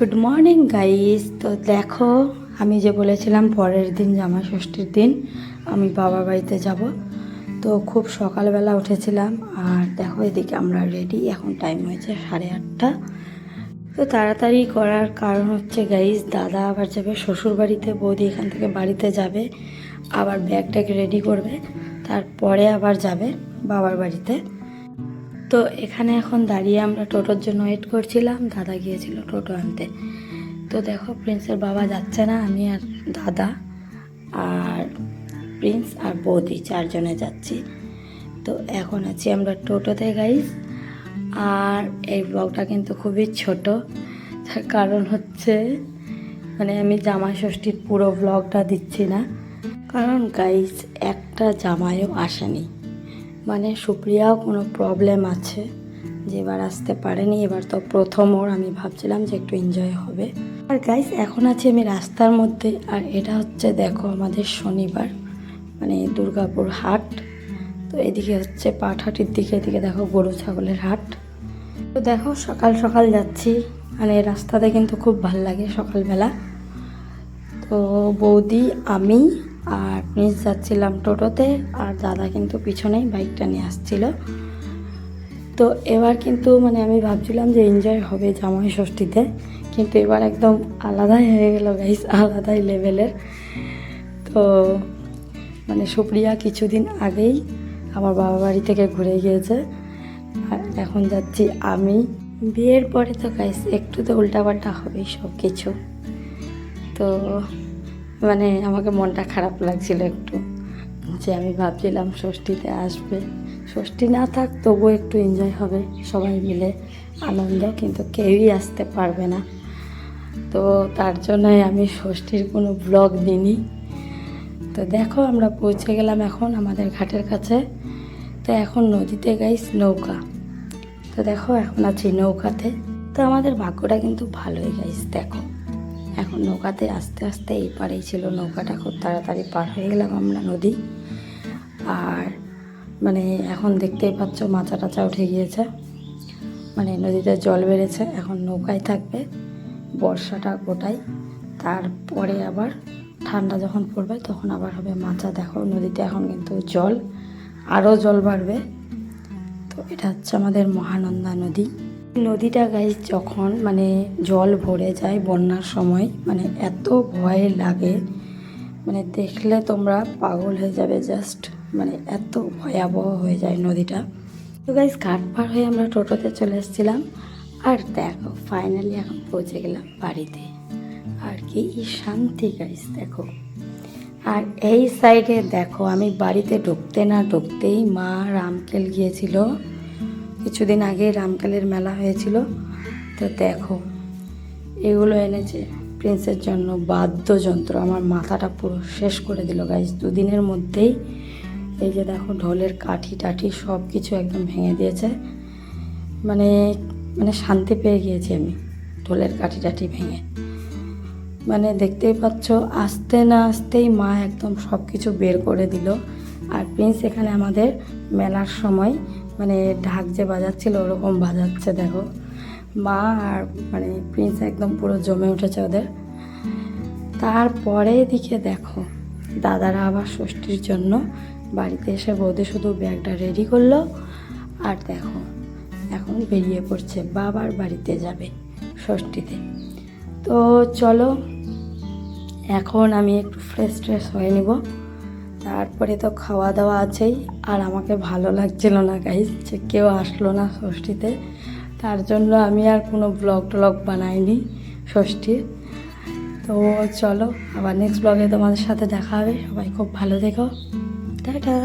Good morning guys. তো দেখো, আমি যে বলেছিলাম পরের দিন জামাই ষষ্ঠীর দিন আমি বাবার বাড়িতে যাব। তো খুব সকালবেলা উঠেছিলাম, আর দেখো এদিকে আমরা রেডি। এখন টাইম হয়েছে 8:30। তো তাড়াতাড়ি করার কারণ হচ্ছে গাইস, দাদা আবার যাবে শ্বশুর বাড়িতে, বৌদি এখান থেকে বাড়িতে যাবে, আবার ব্যাগটাকে রেডি করবে, তারপরে আবার যাবে বাবার বাড়িতে। তো এখানে এখন দাঁড়িয়ে আমরা টোটোর জন্য ওয়েট করছিলাম। দাদা গিয়েছিল টোটো আনতে। তো দেখো, প্রিন্সের বাবা যাচ্ছে না, আমি আর দাদা আর প্রিন্স আর বৌদি 4 জনে যাচ্ছি। তো এখন আছি আমরা টোটোতে গাইস। আর এই ব্লগটা কিন্তু খুবই ছোট, তার কারণ হচ্ছে আমি জামাই ষষ্ঠীর পুরো ব্লগটা দিচ্ছি না, কারণ গাইস একটা জামাইও আসেনি। সুপ্রিয়াও কোনো প্রবলেম আছে যে এবার আসতে পারেনি। এবার তো প্রথম ওর, আমি ভাবছিলাম যে একটু এনজয় হবে। আর গাইস এখন আছি আমি রাস্তার মধ্যে, আর এটা হচ্ছে দেখো আমাদের শনিবার, দুর্গাপুর হাট। তো এদিকে হচ্ছে পাটহাটির দিকে, এদিকে দেখো গরু ছাগলের হাট। তো দেখো সকাল সকাল যাচ্ছি, রাস্তাতে কিন্তু খুব ভাল লাগে সকালবেলা। তো বৌদি, আমি আর প্রিন্স যাচ্ছিলাম টোটোতে, আর দাদা কিন্তু পিছনেই বাইকটা নিয়ে আসছিল। তো এবার কিন্তু আমি ভাবছিলাম যে এনজয় হবে জামাই ষষ্ঠীতে, কিন্তু এবার একদম আলাদাই হয়ে গেল গাইস, আলাদাই লেভেলের। তো সুপ্রিয়া কিছুদিন আগেই আমার বাবা বাড়ি থেকে ঘুরে গিয়েছে, আর এখন যাচ্ছি আমি। বিয়ের পরে তো গাইস একটু তো উল্টাপাল্টা হবেই সব কিছু। তো আমাকে মনটা খারাপ লাগছিল একটু, যে আমি ভাবছিলাম ষষ্ঠীতে আসবে, ষষ্ঠী না থাক তবুও একটু এনজয় হবে সবাই মিলে, আনন্দ, কিন্তু কেউই আসতে পারবে না। তো তার জন্যই আমি ষষ্ঠীর কোনো ব্লগ দিইনি। তো দেখো আমরা পৌঁছে গেলাম এখন আমাদের ঘাটের কাছে। তো এখন নদীতে গাইস নৌকা। তো দেখো এখন আছি নৌকাতে। তো আমাদের ভাগ্যটা কিন্তু ভালোই গাইস, দেখো এখন নৌকাতে আস্তে আস্তে এই পারেই ছিল নৌকাটা, খুব তাড়াতাড়ি পার হয়ে গেলাম আমরা নদী। আর এখন দেখতেই পাচ্ছ মাচা টাচা উঠে গিয়েছে, নদীতে জল বেড়েছে। এখন নৌকায় থাকবে বর্ষাটা গোটাই, তারপরে আবার ঠান্ডা যখন পড়বে তখন আবার হবে মাচা। দেখো নদীতে এখন কিন্তু জল, আরও জল বাড়বে। তো এটা হচ্ছে আমাদের মহানন্দা নদী। নদীটা গাইস যখন জল ভরে যায় বন্যার সময়, এত ভয় লাগে, দেখলে তোমরা পাগল হয়ে যাবে। জাস্ট এত ভয়াবহ হয়ে যায় নদীটা। তো গাইস ঘাট পার হয়ে আমরা টোটোতে চলে এসেছিলাম, আর দেখো ফাইনালি এখন পৌঁছে গেলাম বাড়িতে। আর কি শান্তি গাইস দেখো। আর এই সাইডে দেখো, আমি বাড়িতে ঢুকতে না ঢুকতেই মা রামকেল গিয়েছিল। কিছুদিন আগে রামকেলের মেলা হয়েছিল। তো দেখো এগুলো এনেছে প্রিন্সের জন্য, বাদ্যযন্ত্র। আমার মাথাটা পুরো শেষ করে দিল গাইস 2 দিনের মধ্যেই। এই যে দেখো ঢোলের কাঠি টাঠি সব কিছু একদম ভেঙে দিয়েছে। শান্তি পেয়ে গিয়েছি আমি ঢোলের কাঠি টাঠি ভেঙে। দেখতেই পাচ্ছ আসতে না আসতেই মা একদম সব কিছু বের করে দিল। আর প্রিন্স এখানে আমাদের মেলার সময় ঢাক যে বাজাচ্ছিল ওরকম বাজাচ্ছে। দেখো মা আর প্রিন্স একদম পুরো জমে উঠেছে ওদের। তারপরে এদিকে দেখো দাদারা আবার ষষ্ঠীর জন্য বাড়িতে এসে বৌদি শুধু ব্যাগটা রেডি করলো, আর দেখো এখন বেরিয়ে পড়ছে বাবার বাড়িতে যাবে ষষ্ঠীতে। তো চলো এখন আমি একটু ফ্রেশ ট্রেশ হয়ে নিব, তারপরে তো খাওয়া দাওয়া আছেই। আর আমাকে ভালো লাগছিল না গাইস যে কেউ আসলো না ষষ্ঠীতে, তার জন্য আমি আর কোনো ব্লগ টলগ বানাইনি ষষ্ঠীর। তো চলো আবার নেক্সট ব্লগে তোমাদের সাথে দেখা হবে। সবাই খুব ভালো থেকো, টাটা।